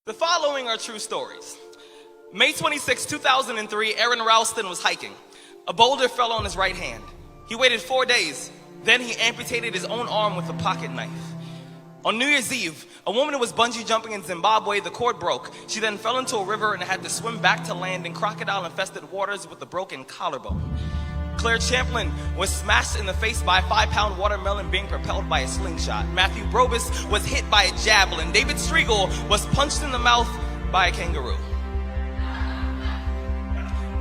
The following are true stories. May 26, 2003, Aaron Ralston was hiking. A boulder fell on his right hand. He waited 4 days. Then he amputated his own arm with a pocket knife. On New Year's Eve, a woman who was bungee jumping in Zimbabwe, the cord broke. She then fell into a river and had to swim back to land in crocodile-infested waters with a broken collarbone. Claire Champlin was smashed in the face by a 5-pound watermelon being propelled by a slingshot. Matthew Brobus was hit by a javelin. David Striegel was punched in the mouth by a kangaroo.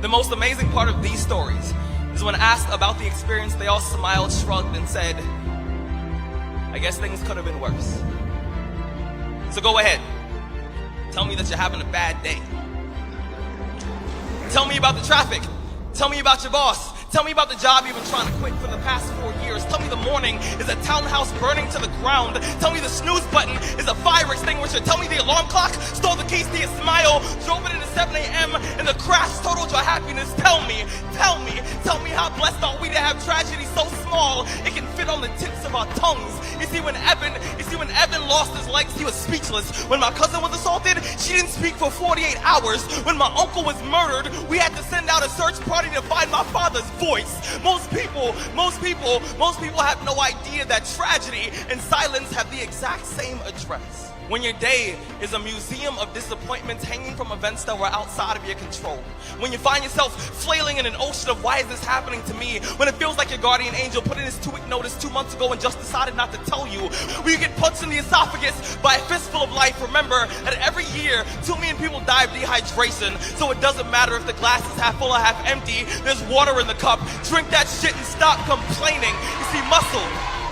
The most amazing part of these stories is when asked about the experience, they all smiled, shrugged, and said, I guess things could have been worse. So go ahead. Tell me that you're having a bad day. Tell me about the traffic. Tell me about your boss. Tell me about the job you've been trying to quit for the past 4 years. Tell me the morning is a townhouse burning to the ground. Tell me the snooze button is a fire extinguisher. Tell me the alarm clock stole the keys to your smile, drove it into 7 a.m. and the crash totaled your happiness. Tell me how blessed are we to have tragedy so small it can fit on the tips of our tongues. You see, when Evan lost his legs, he was speechless. When my cousin was assaulted, she didn't speak for 48 hours. When my uncle was murdered, we had to send out a search party to find my father's voice. Most people have no idea that tragedy and silence have the exact same address. When your day is a museum of disappointments hanging from events that were outside of your control. When you find yourself flailing in an ocean of why is this happening to me? When it feels like your guardian angel put in his 2-week notice 2 months ago and just decided not to tell you. When you get punched in the esophagus by a fistful of life, remember that every year 2 million people die of dehydration. So it doesn't matter if the glass is half full or half empty, there's water in the cup. Drink that shit and stop complaining. You see,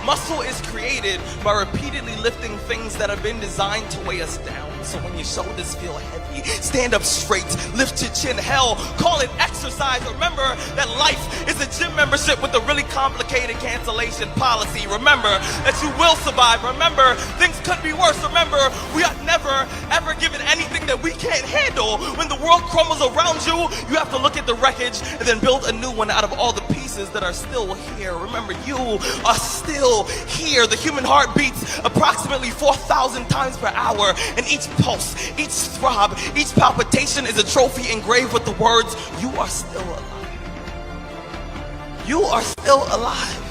Muscle is created by repeatedly lifting things that have been designed to weigh us down. So when your shoulders feel heavy, stand up straight, lift your chin. Hell, call it exercise. Remember that life is a gym membership with a really complicated cancellation policy. Remember that you will survive. Remember, things could be worse. Remember, we are never, ever given anything that we can't handle. When the world crumbles around you, you have to look at the wreckage and then build a new one out of all the pieces that are still here. Remember, you are still here. The human heart beats approximately 4,000 times per hour, and each pulse, each throb, each palpitation is a trophy engraved with the words, you are still alive. You are still alive.